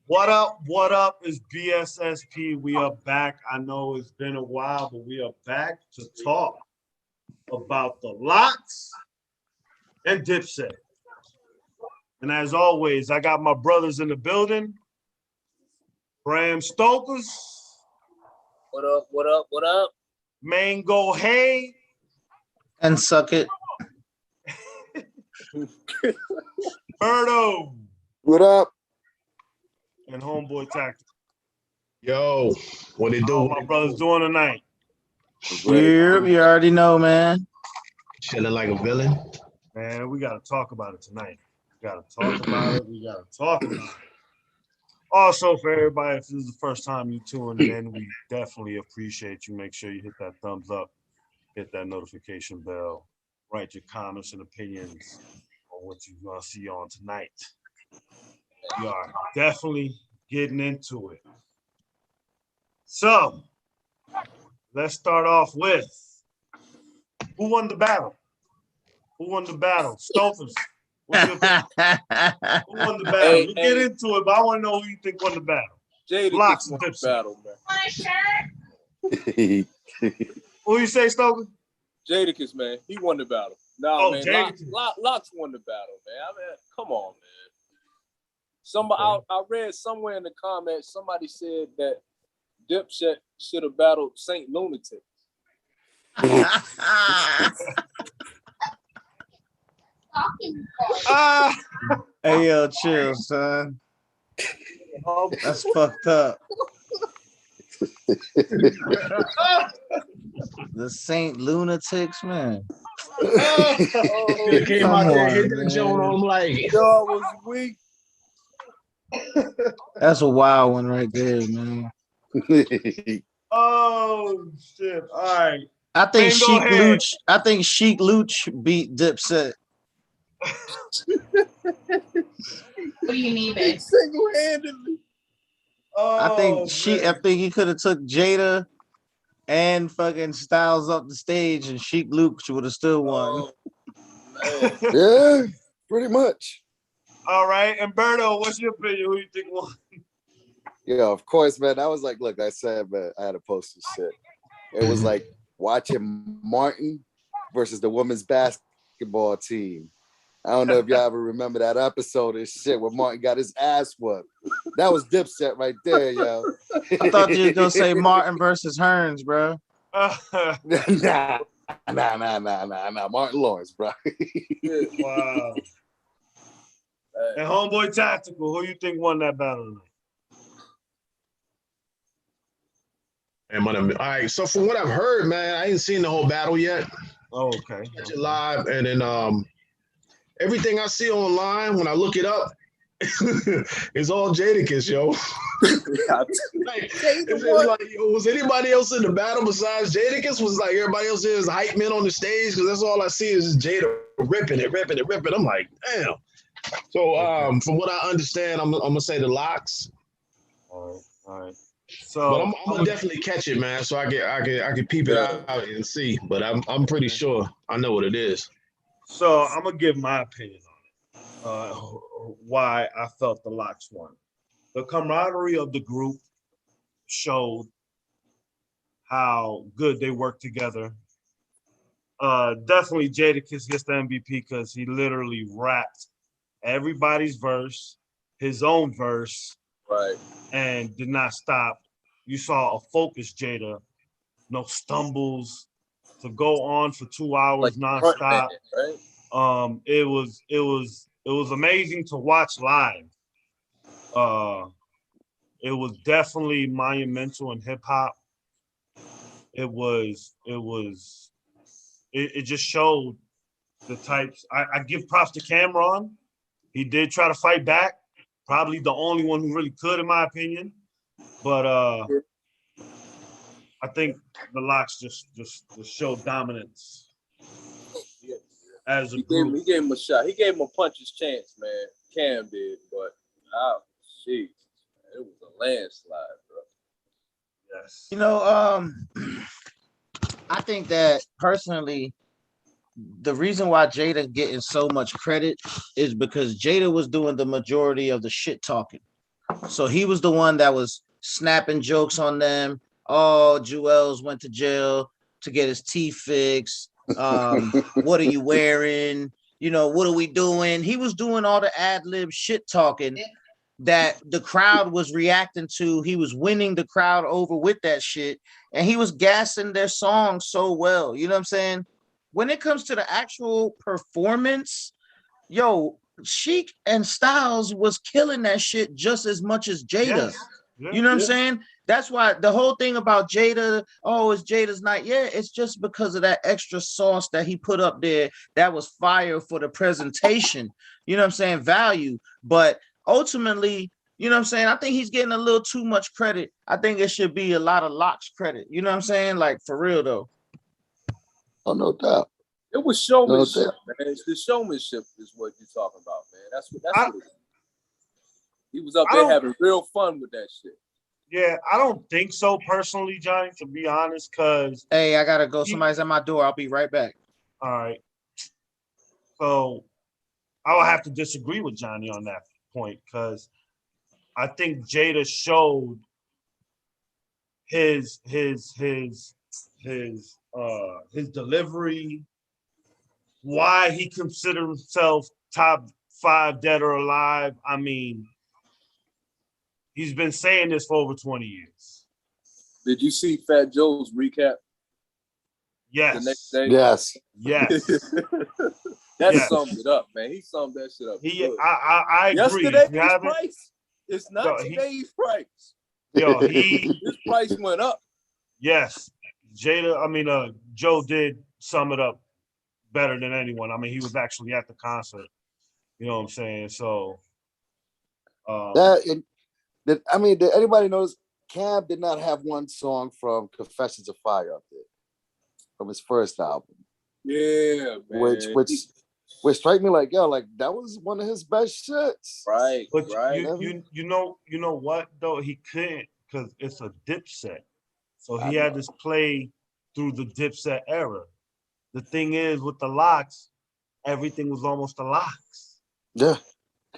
What up? What up? It's BSSP. We are back. I know it's been a while, but we are back to talk about the Lox and Dipset. And as always, I got my brothers in the building. Bram Stokers. What up? What up? What up? Mango Hay. And suck it. Birdo. What up? And Homeboy Tactical. Yo, what it do? How my brothers doing tonight? You already know, man. Chilling like a villain. Man, we got to talk about it tonight. We got to talk about it. We got to talk about it. Also, for everybody, if this is the first time you tuning in, we definitely appreciate you. Make sure you hit that thumbs up, hit that notification bell, write your comments and opinions on what you're going to see on tonight. We are definitely getting into it. So, let's start off with who won the battle? Who won the battle? Stokers. Who won the battle? We'll get into it, but I want to know who you think won the battle. Jadakiss won the battle, man. Who you say, Stoker? Jadakiss, man. He won the battle. Man. Lox won the battle, man. I mean, come on, man. I read somewhere in the comments, somebody said that Dipset should have battled Saint Lunatic. Hey, yo, chill, son. That's fucked up. The Saint Lunatics, man. Came out there, hit that joint on like. Dog was weak. That's a wild one right there, man. Oh shit! All right. I think Sheik Luch beat Dipset. What do you mean, babe? Single-handedly. Oh, I think he could have took Jada and fucking Styles up the stage, and Sheik Luch would have still won. Yeah, pretty much. All right, and Berto, what's your opinion? Who you think won? Yeah, of course, man. I was like, look, I said, man, I had to post this shit. It was like watching Martin versus the women's basketball team. I don't know if y'all ever remember that episode of shit where Martin got his ass whooped. That was Dipset right there, yo. I thought you were gonna say Martin versus Hearns, bro. Nah. Martin Lawrence, bro. Wow. And Homeboy Tactical, who you think won that battle tonight? All right, so from what I've heard, man, I ain't seen the whole battle yet. Oh, okay. Catch it live, and then everything I see online when I look it up is all Jadakiss, yo. Was anybody else in the battle besides Jadakiss? Was like everybody else is hype men on the stage? Because that's all I see is Jada ripping it. I'm like, damn. So from what I understand, I'm gonna say the Lox. All right. So, but I'm gonna definitely catch it, man. So I can peep it out and see. But I'm pretty sure I know what it is. So I'm gonna give my opinion on it. Why I felt the Lox won. The camaraderie of the group showed how good they work together. Definitely Jadakiss gets the MVP because he literally rapped everybody's verse, his own verse, right, and did not stop. You saw a focused Jada, no stumbles, to go on for 2 hours like nonstop. Right? It was amazing to watch live. It was definitely monumental in hip hop. It just showed the types. I give props to Cameron. He did try to fight back. Probably the only one who really could, in my opinion. But I think the Lox just showed dominance. Yeah. As he gave him a shot. He gave him a puncher's chance, man. Cam did, but jeez, it was a landslide, bro. Yes. I think that personally, the reason why Jada getting so much credit is because Jada was doing the majority of the shit talking. So he was the one that was snapping jokes on them. Oh, Jewels went to jail to get his teeth fixed. What are you wearing? You know, what are we doing? He was doing all the ad-lib shit talking that the crowd was reacting to. He was winning the crowd over with that shit, and he was gassing their song so well. You know what I'm saying? When it comes to the actual performance, yo, Sheik and Styles was killing that shit just as much as Jada. You know what I'm saying? That's why the whole thing about Jada, oh, it's Jada's night. Yeah, it's just because of that extra sauce that he put up there that was fire for the presentation. You know what I'm saying? Value. But ultimately, you know what I'm saying? I think he's getting a little too much credit. I think it should be a lot of Locks credit. You know what I'm saying? Like, for real, though. Oh, no doubt. It was showmanship, man. It's the showmanship is what you're talking about, man. That's what it was. He was up there having real fun with that shit. Yeah, I don't think so personally, Johnny, to be honest, because hey, I gotta go. Somebody's at my door. I'll be right back. All right. So I will have to disagree with Johnny on that point, because I think Jada showed his delivery, why he considered himself top 5 dead or alive. I mean, he's been saying this for over 20 years. Did you see Fat Joe's recap? Yes. The next day? Yes. That summed it up, man. He summed that shit up. I agree. Yesterday's price is not today's price. Yo, his price went up. Yes. Joe did sum it up better than anyone. I mean, he was actually at the concert. You know what I'm saying? So did anybody knows Cam did not have one song from Confessions of Fire up there from his first album. Yeah, man. Which strike me like, yo, like that was one of his best shits. Right. But right. You know what though? He couldn't, because it's a Dipset. So he had to play through the Dipset era. The thing is, with the Locks, everything was almost the Locks. Yeah.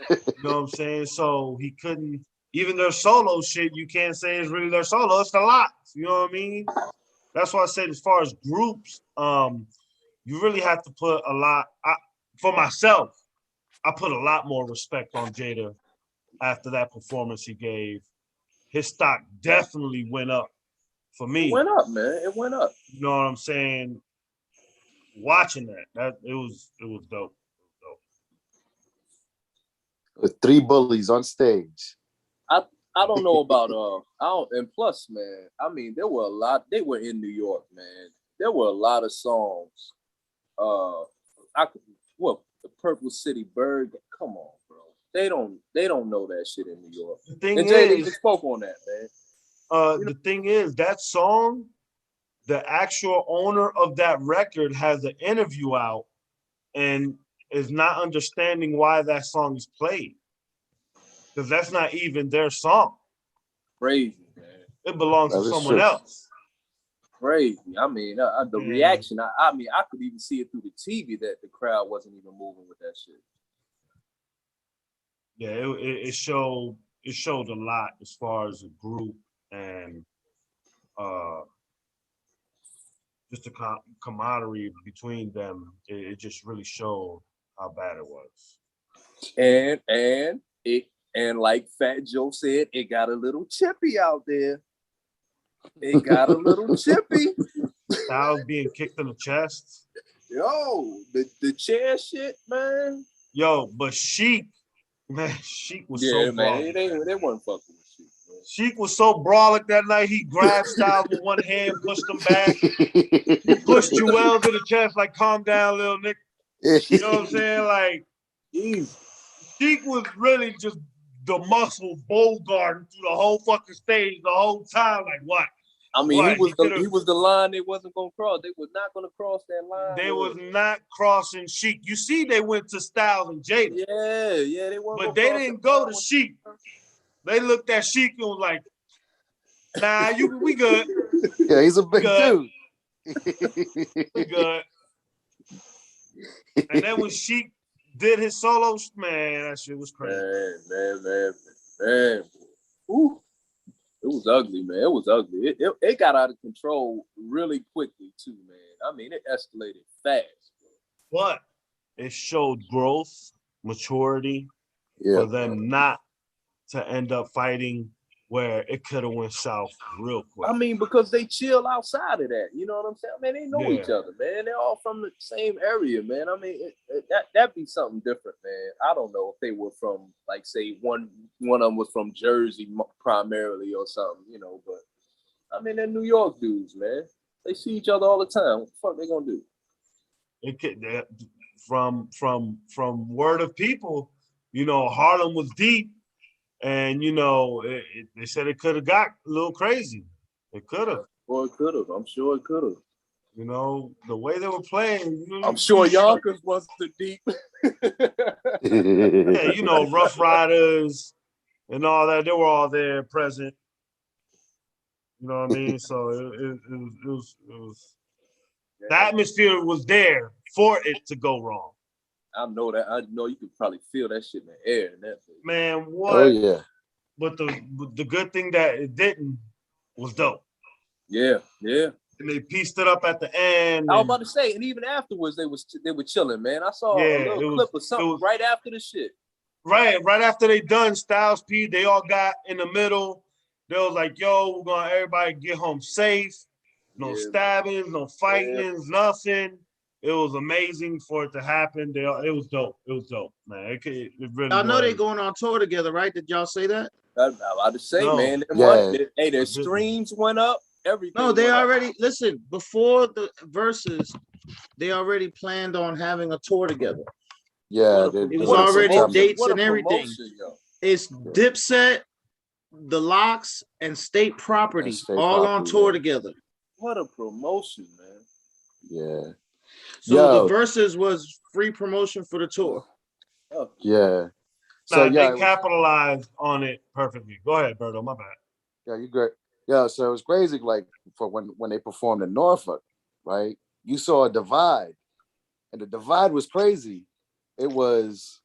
You know what I'm saying? So he couldn't, even their solo shit, you can't say it's really their solo, it's the Locks. You know what I mean? That's why I said, as far as groups, you really have to put a lot, for myself, I put a lot more respect on Jada after that performance he gave. His stock definitely went up for me. It went up, man. It went up. You know what I'm saying? Watching that it was dope. With 3 bullies on stage. I don't know about and plus, man, I mean, there were a lot. They were in New York, man. There were a lot of songs. The Purple City Bird. Come on, bro. They don't know that shit in New York. The thing Jay even spoke on that, man. The thing is, that song, the actual owner of that record has an interview out and is not understanding why that song is played. Because that's not even their song. Crazy, man. It belongs to someone else. Crazy. I mean, the reaction. I mean, I could even see it through the TV that the crowd wasn't even moving with that shit. Yeah, it showed a lot as far as a group and just the camaraderie between them. It just really showed how bad it was. And like Fat Joe said, it got a little chippy out there. It got a little chippy. Styles being kicked in the chest. Yo, the chair shit, man. Yo, but Sheik was so man. They weren't fucking with Sheik. Man. Sheik was so brawling that night. He grabbed Styles with one hand, pushed him back. He pushed Joel to the chest, like, calm down, little nigga. You know what I'm saying? Like, Sheik was really just the muscle Bogart through the whole fucking stage the whole time. Like, what? I mean, he was the line they wasn't gonna cross. They were not gonna cross that line. They was not crossing Sheik. You see, they went to Styles and Jada. Yeah, they weren't. But they didn't go to Sheik. They looked at Sheik and was like, "Nah, we good." Yeah, he's a big dude. We good. And then when Sheik did his solo, man, that shit was crazy. Man. was ugly, man. It was ugly. It got out of control really quickly too, man. I mean, it escalated fast. But it showed growth, maturity Yeah. for them not to end up fighting where it could have went south real quick. I mean, because they chill outside of that. You know what I'm saying? Man, they know each other, man. They're all from the same area, man. I mean, that'd be something different, man. I don't know if they were from, like, say, one of them was from Jersey primarily or something, you know. But I mean, they're New York dudes, man. They see each other all the time. What the fuck they gonna do? It could, from word of people, you know, Harlem was deep. And, you know, they said it could have got a little crazy. It could have. Well, it could have. I'm sure it could have. You know, the way they were playing. I'm sure Yonkers wasn't deep. Yeah, you know, Rough Riders and all that. They were all there present. You know what I mean? So it was the atmosphere was there for it to go wrong. I know that. I know you could probably feel that shit in the air. And that man, what? Oh yeah. But the good thing that it didn't was dope. Yeah. And they pieced it up at the end. I was about to say, and even afterwards, they were chilling, man. I saw a little clip of something right after the shit. Right after they done Styles P, they all got in the middle. They was like, "Yo, we're gonna everybody get home safe. No stabbings, no fightings, nothing." It was amazing for it to happen. It was dope. It was dope, man. It really. I know they going on tour together, right? Did y'all say that? I'm about to say, man. Their streams went up. Everything. No, they already listen. Before the Verzuz, they already planned on having a tour together. Yeah, it was already dates and everything. It's Dipset, The Lox, and State Property all on tour together. What a promotion, man! Yeah. So the Verzuz was free promotion for the tour. Yeah. So they capitalized on it perfectly. Go ahead, Berto. My bad. Yeah, you're great. Yeah, so it was crazy. Like for when they performed in Norfolk, right? You saw a divide, and the divide was crazy. It was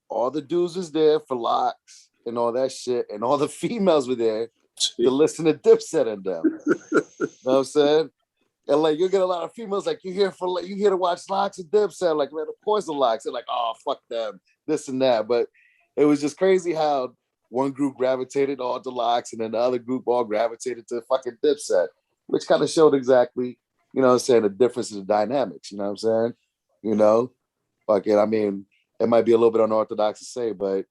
all the dudes was there for Lox and all that shit, and all the females were there to listen to Dipset and them. You know what I'm saying? And like you get a lot of females like you here to watch Lox and Dipset. Like, man, of course the Lox. They're like, oh fuck them, this and that. But it was just crazy how one group gravitated all to Lox and then the other group all gravitated to fucking Dipset, which kind of showed exactly, you know what I'm saying, the difference in the dynamics, you know what I'm saying? You know, fucking, I mean, it might be a little bit unorthodox to say, but,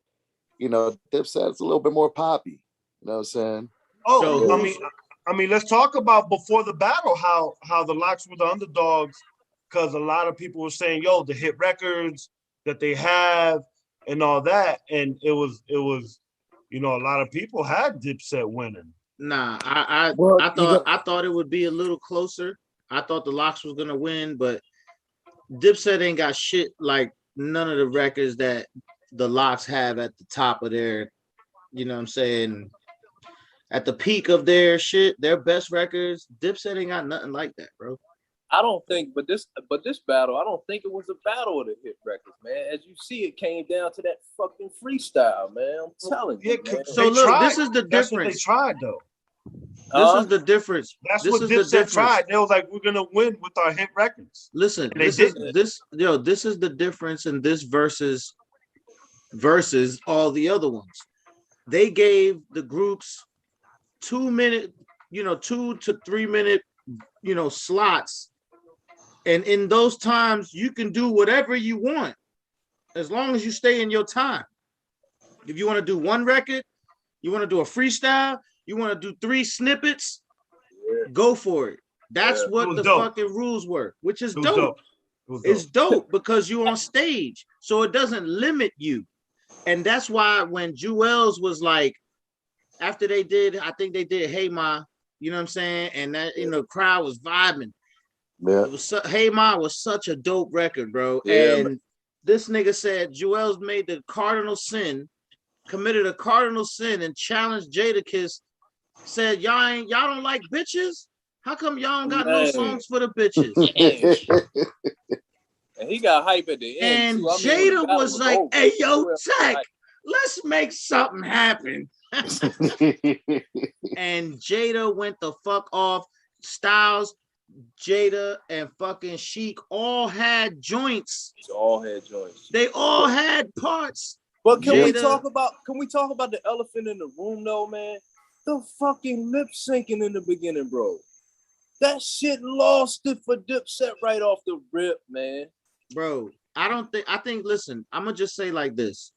you know, Dipset's a little bit more poppy, you know what I'm saying? Oh, I mean, let's talk about before the battle, how the Lox were the underdogs, because a lot of people were saying, yo, the hit records that they have and all that. And it was, you know, a lot of people had Dipset winning. Nah, I thought it would be a little closer. I thought the Lox was gonna win, but Dipset ain't got shit like none of the records that the Lox have at the top of their, you know what I'm saying, at the peak of their shit, their best records. Dipset ain't got nothing like that, bro. I don't think, but this battle, I don't think it was a battle of the hit records, man. As you see, it came down to that fucking freestyle, man. I'm telling you, man. So look, this is the difference. That's what they tried, though. This is the difference. That's what Dipset tried. They was like, we're gonna win with our hit records. Listen, this is the difference in this versus all the other ones. They gave the groups 2 minute, 2 to 3 minute, slots. And in those times, you can do whatever you want as long as you stay in your time. If you want to do one record, you want to do a freestyle, you want to do 3 snippets, go for it. That's what the fucking rules were, which is dope. It's dope because you're on stage, so it doesn't limit you. And that's why when Jewels was like, after they did, I think they did Hey Ma, you know what I'm saying? And that, crowd was vibing. Yeah. Hey Ma was such a dope record, bro. Yeah, and this nigga said Jewels made the cardinal sin, committed a cardinal sin, and challenged Jadakiss. Said y'all don't like bitches? How come y'all don't got no songs for the bitches? And he got hype at the end. And Jada was like, "Hey, yo, Tech, let's make something happen. And Jada went the fuck off. Styles, Jada, and fucking Sheik all had joints. They all had parts. But can we talk about the elephant in the room though, man? The fucking lip syncing in the beginning, bro. That shit lost it for Dipset right off the rip, man. Bro, listen, I'm gonna just say like this.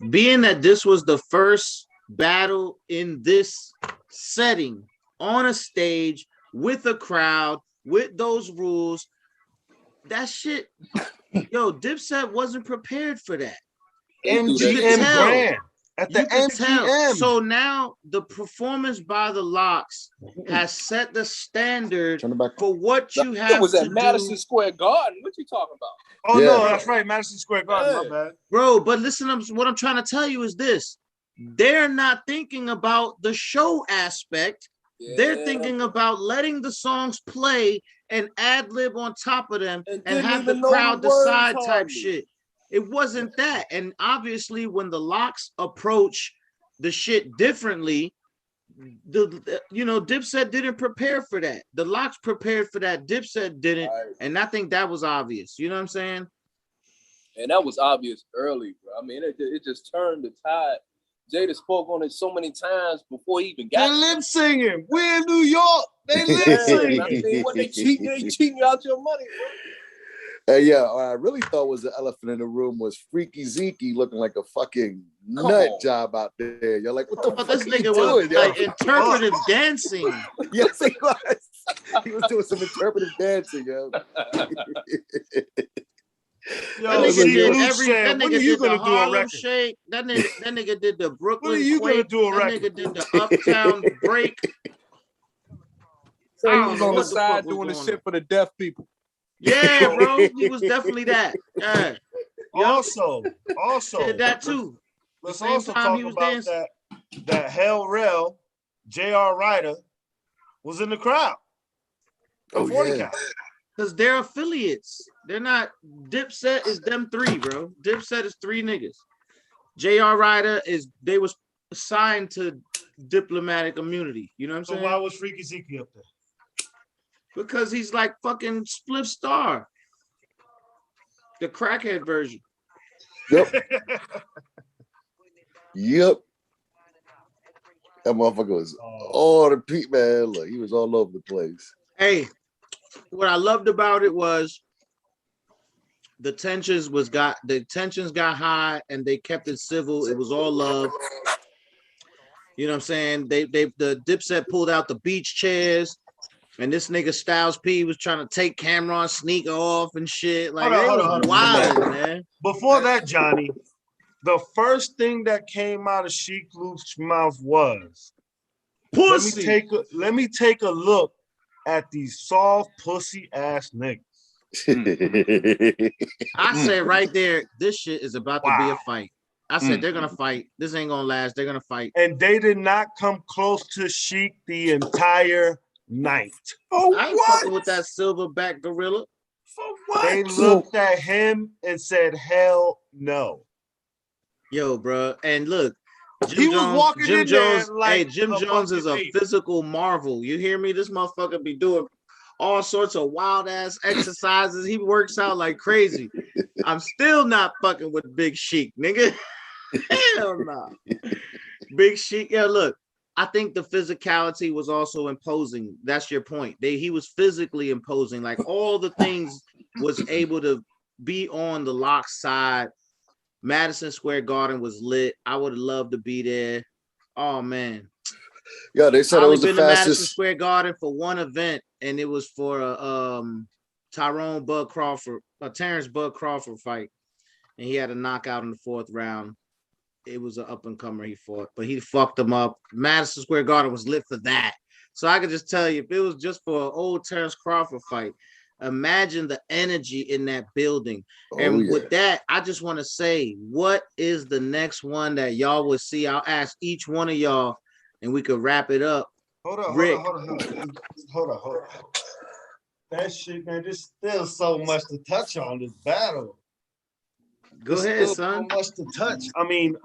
Being that this was the first battle in this setting on a stage with a crowd, with those rules, that shit, Dipset wasn't prepared for that. MGM brand at the MGM. So now the performance by the Locks has set the standard for what you have to do. It was at Madison Square Garden. What you talking about? Oh no, that's right, Madison Square Garden. My bad, bro. But listen, what I'm trying to tell you is this: they're not thinking about the show aspect. Yeah. They're thinking about letting the songs play and ad lib on top of them and have the crowd decide type shit. It wasn't that. And obviously, when the Locks approach the shit differently, Dipset didn't prepare for that. The Locks prepared for that. Dipset didn't. Right. And I think that was obvious. You know what I'm saying? And that was obvious early, bro. I mean, it just turned the tide. Jada spoke on it so many times before he even got. They're lip singing. We're in New York. They lip singing. I mean, when they cheating you out your money, bro. What I really thought was the elephant in the room was Freaky Zeke looking like a fucking nut job out there. You're like, what the fuck this nigga was doing, like interpretive dancing. Yes, he was. He was doing some interpretive dancing, yo. That nigga did the Harlem Shake. That nigga did the Brooklyn Quake. That nigga did the Uptown Break. So he was on the side doing the shit for the deaf people. Yeah, bro, he was definitely that. Yeah. Also, did that too. Let's also talk about that Hell Rel, J.R. Ryder was in the crowd. Oh yeah, because they're affiliates. They're not. Dipset is them three, bro. Dipset is three niggas. J.R. Ryder they was assigned to diplomatic immunity. You know what I'm saying? So why was Freaky Zeke up there? Because he's like fucking Spliff Star, the crackhead version. Yep. Yep. That motherfucker was all the Pete, man. Look, he was all over the place. Hey, what I loved about it was the tensions got high and they kept it civil. It was all love. You know what I'm saying? The Dipset pulled out the beach chairs. And this nigga Styles P was trying to take Cameron sneaker off and shit. Like, hold on, wild, man. Before that, Johnny, the first thing that came out of Sheik Luke's mouth was, pussy. Let me take a look at these soft pussy ass niggas. I said right there, this shit is about to be a fight. I said they're gonna fight. This ain't gonna last. They're gonna fight. And they did not come close to Sheik the entire night. I ain't fucking with that silverback gorilla. For what? They looked at him and said, "Hell no." Yo, bro, and look, Jim Jones is a physical marvel. You hear me? This motherfucker be doing all sorts of wild ass exercises. He works out like crazy. I'm still not fucking with Big Sheik, nigga. Hell no. Big Sheik. Yeah, look. I think the physicality was also imposing. That's your point. He was physically imposing. Like all the things was able to be on the Lock side. Madison Square Garden was lit. I would have loved to be there. Oh man. Yeah, they said it was the fastest. Madison Square Garden for one event, and it was for a Terrence Bud Crawford fight, and he had a knockout in the 4th round. It was an up-and-comer he fought, but he fucked him up. Madison Square Garden was lit for that. So I could just tell you, if it was just for an old Terrence Crawford fight, imagine the energy in that building. With that, I just want to say, what is the next one that y'all will see? I'll ask each one of y'all, and we could wrap it up. Hold on. That shit, man, there's still so much to touch on this battle. Go ahead, son. So much to touch. I mean,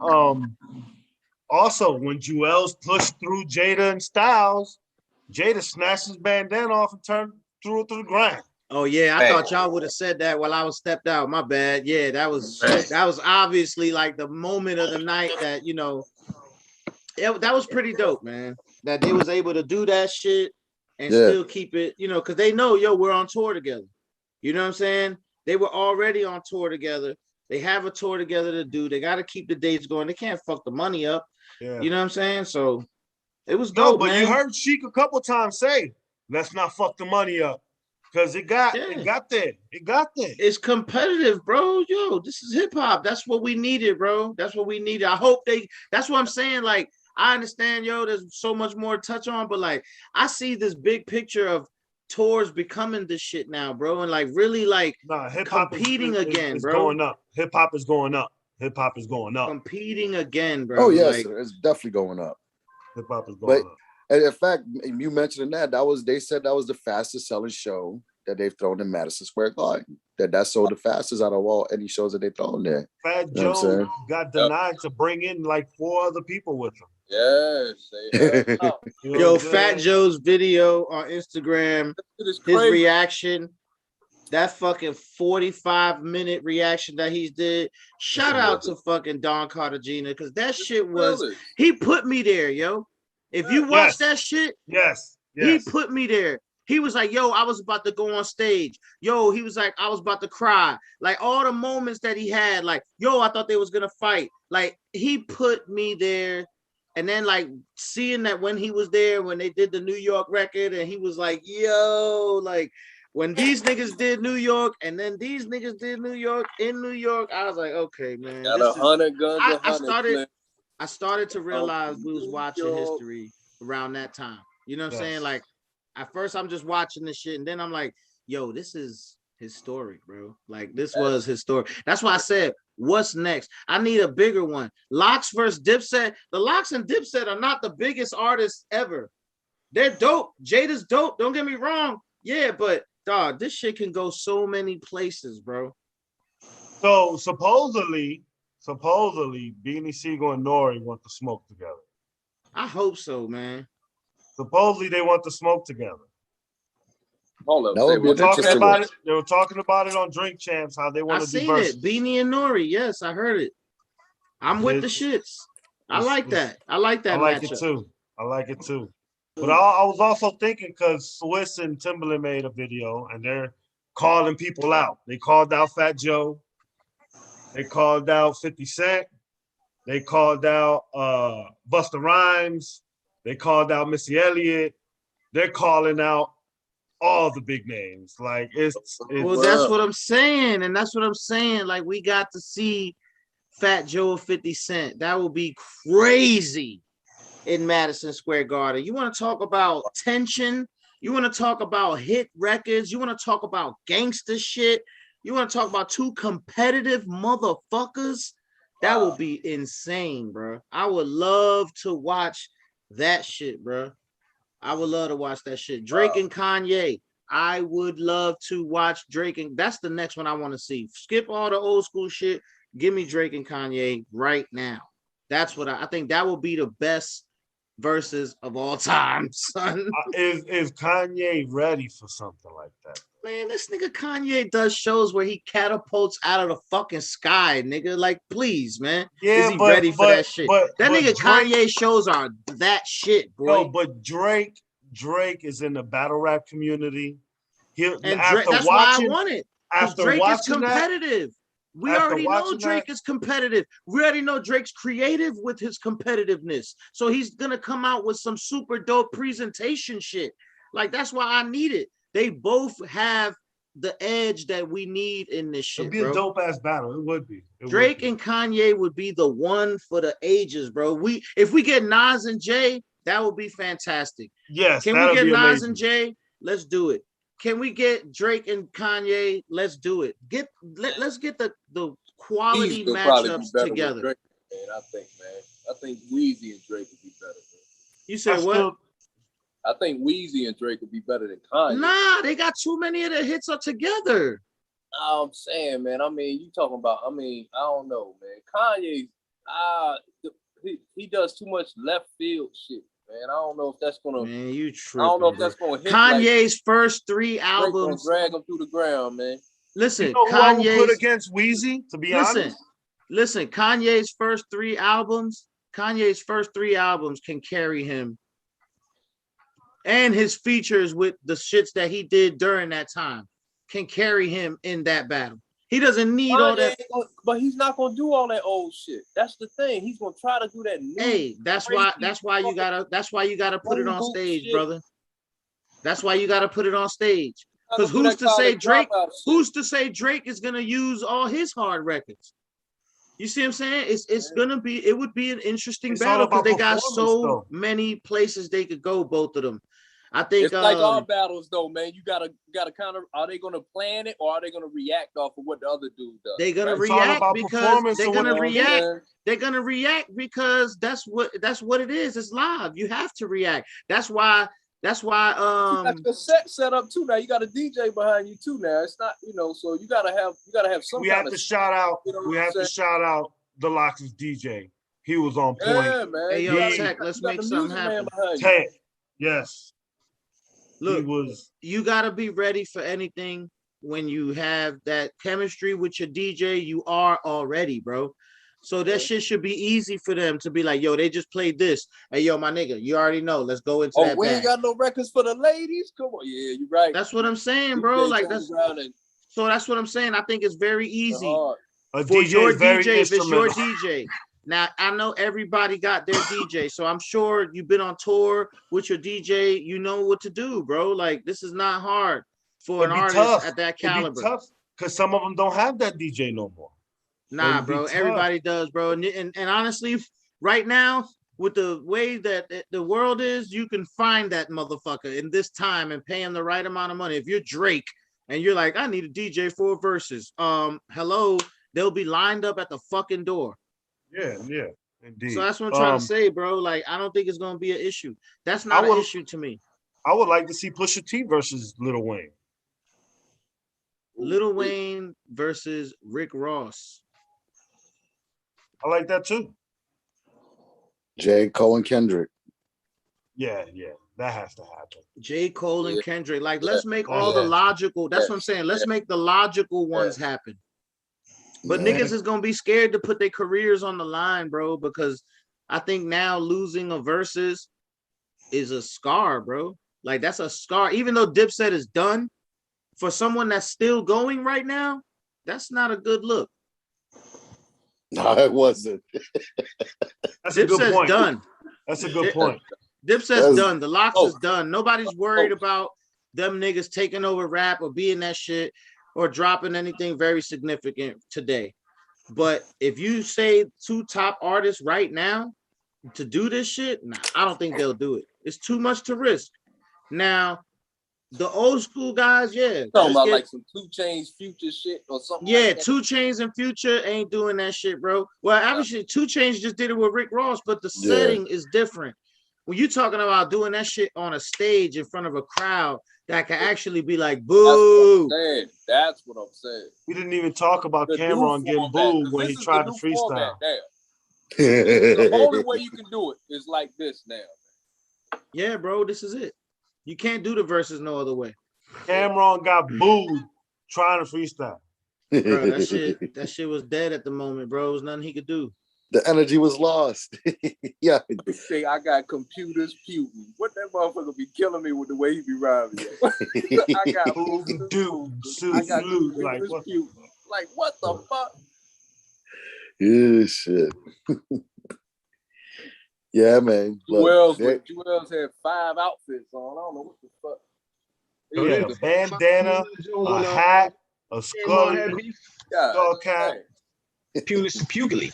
Also, when Jewels pushed through Jada and Styles, Jada snatched his bandana off and threw it to the ground. Oh yeah, I thought y'all would have said that while I was stepped out. My bad. Yeah, that was obviously like the moment of the night that that was pretty dope, man. That they was able to do that shit and still keep it, because they know, we're on tour together. You know what I'm saying? They were already on tour together. They have a tour together to do. They got to keep the dates going. They can't fuck the money up. Yeah. You know what I'm saying? So it was dope, but man. You heard Sheik a couple times say, "Let's not fuck the money up," because it got there. It got there. It's competitive, bro. Yo, this is hip hop. That's what we needed, bro. That's what we needed. I hope that's what I'm saying. Like, I understand, there's so much more to touch on, but like, I see this big picture of tours becoming this shit now, bro, and like really like competing again, bro. Going up. Hip hop is going up. Hip hop is going up. Competing again, bro. Oh yes, it's definitely going up. Hip hop is going up. And in fact, you mentioned they said that was the fastest selling show that they've thrown in Madison Square Garden. That sold the fastest out of all any shows that they've thrown there. Fat Joe got denied to bring in like 4 other people with him. Yes. Yo, Fat Joe's video on Instagram, his reaction, that fucking 45-minute reaction that he did. Shout out to fucking Don Cartagena, because that shit was, he put me there, yo. If you watch that shit, he put me there. He was like, yo, I was about to go on stage. Yo, he was like, I was about to cry. Like, all the moments that he had, like, yo, I thought they was gonna fight. Like, he put me there. And then, like, seeing that when he was there, when they did the New York record, and he was like, yo, like, when these niggas did New York, and then these niggas did New York in New York, I was like, okay, man. Got 100 guns. I started to realize we was watching history around that time. You know what I'm saying? Like, at first I'm just watching this shit, and then I'm like, yo, this is historic, bro. Like, this was historic. That's why I said, what's next? I need a bigger one. Lox versus Dipset. The Lox and Dipset are not the biggest artists ever. They're dope. Jada's dope. Don't get me wrong. Yeah, but dog, this shit can go so many places, bro. So supposedly Beanie Siegel and Nori want to smoke together. I hope so, man. Supposedly they want to smoke together. Hold up. They were talking about it. They were talking about it on Drink Champs, how they want to do verses. It. Beanie and Nori. Yes, I heard it. I'm with the shits. I like that. I like that. I like it too. I like it too. But I was also thinking, because Swiss and Timbaland made a video and they're calling people out. They called out Fat Joe. They called out 50 Cent. They called out Busta Rhymes. They called out Missy Elliott. They're calling out all the big names. Like, it's well, that's what I'm saying. And that's what I'm saying. Like, we got to see Fat Joe and 50 Cent. That will be crazy in Madison Square Garden. You want to talk about tension? You want to talk about hit records? You want to talk about gangster shit? You want to talk about 2 competitive motherfuckers? That would be insane, bro. I would love to watch that shit, bro. I would love to watch that shit. Drake and Kanye. I would love to watch Drake, and that's the next one I want to see. Skip all the old school shit. Give me Drake and Kanye right now. That's what I think. That will be the best verses of all time, son. Is Kanye ready for something like that? Man, this nigga Kanye does shows where he catapults out of the fucking sky, nigga. Like, please, man. Yeah, is he ready for that shit? That nigga Drake, Kanye shows are that shit, bro. No, but Drake is in the battle rap community. That's why I want it. After Drake is competitive. We already know Drake is competitive. We already know Drake's creative with his competitiveness. So he's gonna come out with some super dope presentation shit. Like, that's why I need it. They both have the edge that we need in this shit. It'd be a dope ass battle. It would be. Drake and Kanye would be the one for the ages, bro. If we get Nas and Jay, that would be fantastic. Yes. Can we get Nas and Jay? Let's do it. Can we get Drake and Kanye? Let's do it. Let's get the quality matchups together. Drake, man, I think Weezy and Drake would be better. Man. You said what? I think Weezy and Drake would be better than Kanye. Nah, they got too many of the hits are together. I'm saying, man. I mean, you talking about? I mean, I don't know, man. Kanye's he does too much left field shit, man. I don't know if that's gonna. Man, you tripping, I don't know if bro. that's gonna hit. Kanye's like, first 3 Drake albums. gonna drag him through the ground, man. Listen, You know who I would put against Weezy, to be honest? Listen, Kanye's first 3 albums can carry him. And his features with the shits that he did during that time can carry him in that battle. He doesn't need all that. But he's not gonna do all that old shit. That's the thing. He's gonna try to do that new. Hey, that's why you gotta put it on stage, shit. Brother. That's why you gotta put it on stage. Because who's to say Drake is gonna use all his hard records? You see what I'm saying? It would be an interesting battle because they got so many places they could go, both of them. I think it's like our battles though, man. You gotta kind of, are they gonna plan it or are they gonna react off of what the other dude does? They're gonna react because they're gonna react. They're gonna react because that's what it is. It's live. You have to react. That's why you got the set up too now. You got a DJ behind you too now. It's not, so you gotta have some. We have to shout out. We have to shout out the Lox's DJ. He was on point. Yeah, man. Hey, yo, Tech, let's make something happen. Tech, yes. Look, you gotta be ready for anything when you have that chemistry with your DJ. You are already, bro. So that shit should be easy for them to be like, yo, they just played this. Hey, yo, my nigga, you already know. Let's go into that. We ain't got no records for the ladies. Come on, yeah, you're right. That's what I'm saying, bro. Like so that's what I'm saying. I think it's very easy for your DJ if it's your DJ. Now, I know everybody got their DJ, so I'm sure you've been on tour with your DJ. You know what to do, bro. Like, this is not hard for an artist at that caliber. Tough because some of them don't have that DJ no more. Nah, bro. Everybody does, bro. And honestly, right now, with the way that the world is, you can find that motherfucker in this time and pay him the right amount of money. If you're Drake and you're like, I need a DJ for Versus, hello, they'll be lined up at the fucking door. Yeah, indeed. So that's what I'm trying to say, bro. Like, I don't think it's gonna be an issue. That's not an issue to me. I would like to see Pusha T versus Lil Wayne. Lil Wayne versus Rick Ross. I like that too. J. Cole and Kendrick. Yeah, that has to happen. J. Cole and Kendrick. Like, let's make all the logical. That's what I'm saying. Let's make the logical ones happen. But niggas is gonna be scared to put their careers on the line, bro, because I think now losing a versus is a scar, bro. Like, that's a scar. Even though Dipset is done, for someone that's still going right now, that's not a good look. No, it wasn't. That's a good point. Done. That's a good point. Dipset's done. The Lox is done. Nobody's worried about them niggas taking over rap or being that shit or dropping anything very significant today. But if you say 2 top artists right now to do this shit, nah, I don't think they'll do it. It's too much to risk. Now, the old school guys, talking about like some 2 Chainz Future shit or something. Yeah, like 2 Chainz and Future ain't doing that shit, bro. Well, obviously 2 Chainz just did it with Rick Ross, but the setting is different. When you're talking about doing that shit on a stage in front of a crowd that can actually be like, boo. That's what I'm saying. We didn't even talk about Cameron getting booed when he tried to freestyle. The only way you can do it is like this now. Yeah, bro, this is it. You can't do the verses no other way. Cameron got booed trying to freestyle. Bro, that shit was dead at the moment, bro. There was nothing he could do. The energy was lost. Yeah. Say I got computers putin'. What that motherfucker be killing me with the way he be rhyming? I got like what? Like what the fuck? Yeah, shit. Yeah, man. Jewels had 5 outfits on. I don't know what the fuck. Oh, yeah, a bandana, a hat, a skull cap. Pugly.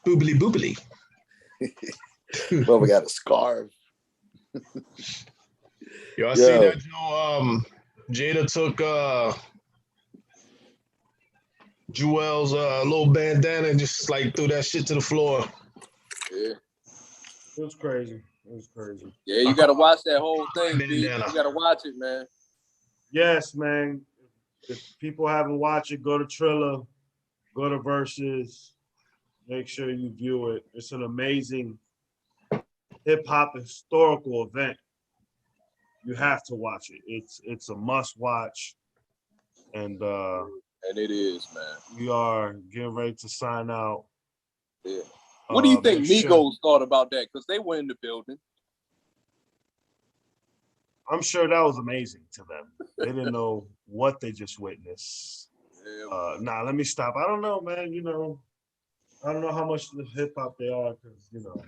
Boobly. Well, we got a scarf. Yo, I see that Jada took Jewel's little bandana and just like threw that shit to the floor. Yeah. It was crazy. Yeah, you gotta watch that whole thing, dude. You gotta watch it, man. Yes, man. If people haven't watched it, go to Triller, go to Versus. Make sure you view it. It's an amazing hip hop historical event. You have to watch it. It's a must watch. And it is, man. we are getting ready to sign out. Yeah. What do you think Migos Migos thought about that? Because they were in the building. I'm sure that was amazing to them. They didn't know what they just witnessed. Yeah, Nah, let me stop. I don't know, man. You know, I don't know how much hip hop they are because, you know.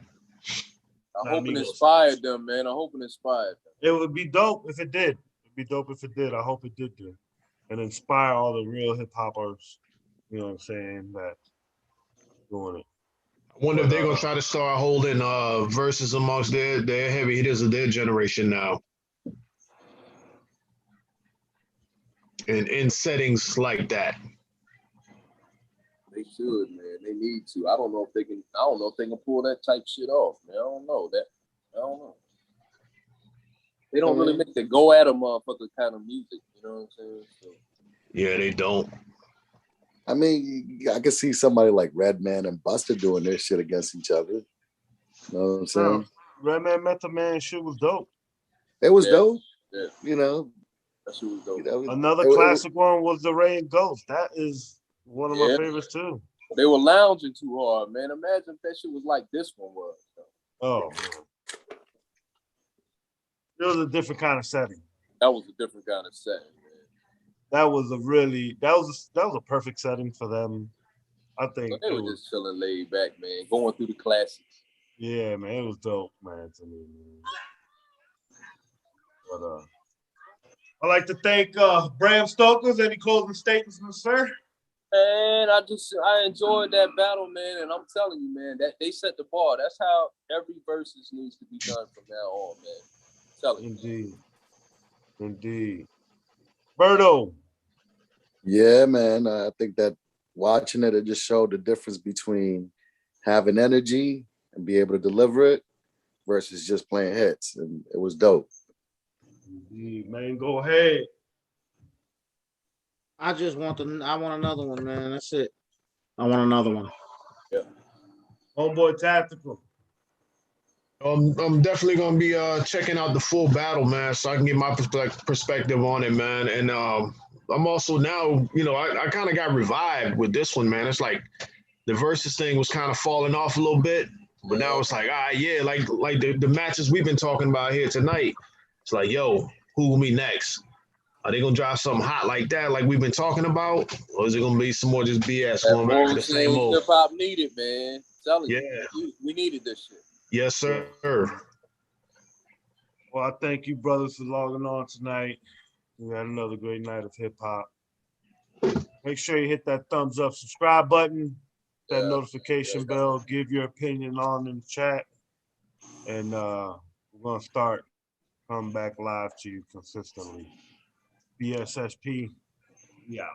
I hope it inspired them, man. I hope it inspired them. It would be dope if it did. It'd be dope if it did. I hope it did do. And inspire all the real hip hoppers, you know what I'm saying, that doing it. I wonder if they're gonna try to start holding verses amongst their heavy hitters of their generation now. In settings like that. They should, man. They need to. I don't know if they can. I don't know if they can pull that type shit off, man. I don't know that. I don't know. They don't really make the go at 'em motherfucker kind of music. You know what I'm saying? So. Yeah, they don't. I mean, I can see somebody like Redman and Busta doing their shit against each other. You know what I'm saying? Redman Method Man shit was dope. It was dope. Yeah. You know. That shit was dope. Another classic one was The Ray and Ghost. That is one of my favorites too. They were lounging too hard, man. Imagine if that shit was like this one was. Oh man. It was a different kind of setting. That was a different kind of setting, man. That was a perfect setting for them. I think so they were just chilling laid back, man, going through the classics. Yeah, man, it was dope, man, to me, man. But I'd like to thank Bram Stokers. Any closing statements, sir? Man, I enjoyed that battle, man, and I'm telling you, man, that they set the bar. That's how every versus needs to be done from now on, man. I'm telling you. Indeed. Berto. Yeah, man. I think that watching it just showed the difference between having energy and be able to deliver it versus just playing hits, and it was dope. Indeed, man. Go ahead. I want another one, man. That's it. I want another one. Yeah. Homeboy Tactical. I'm definitely gonna be checking out the full battle, man, so I can get my perspective on it, man. And I'm also now, you know, I kind of got revived with this one, man. It's like the versus thing was kind of falling off a little bit, but now it's like, yeah, like the matches we've been talking about here tonight. It's like, yo, who will be next? Are they gonna drop something hot like that, like we've been talking about, or is it gonna be some more just BS going back to the same old? Hip hop needed, man. I'm telling you, we needed this shit. Yes, sir. Well, I thank you, brothers, for logging on tonight. We had another great night of hip hop. Make sure you hit that thumbs up, subscribe button, that notification bell, give your opinion on in the chat. And we're going to start coming back live to you consistently. BSSP, yeah.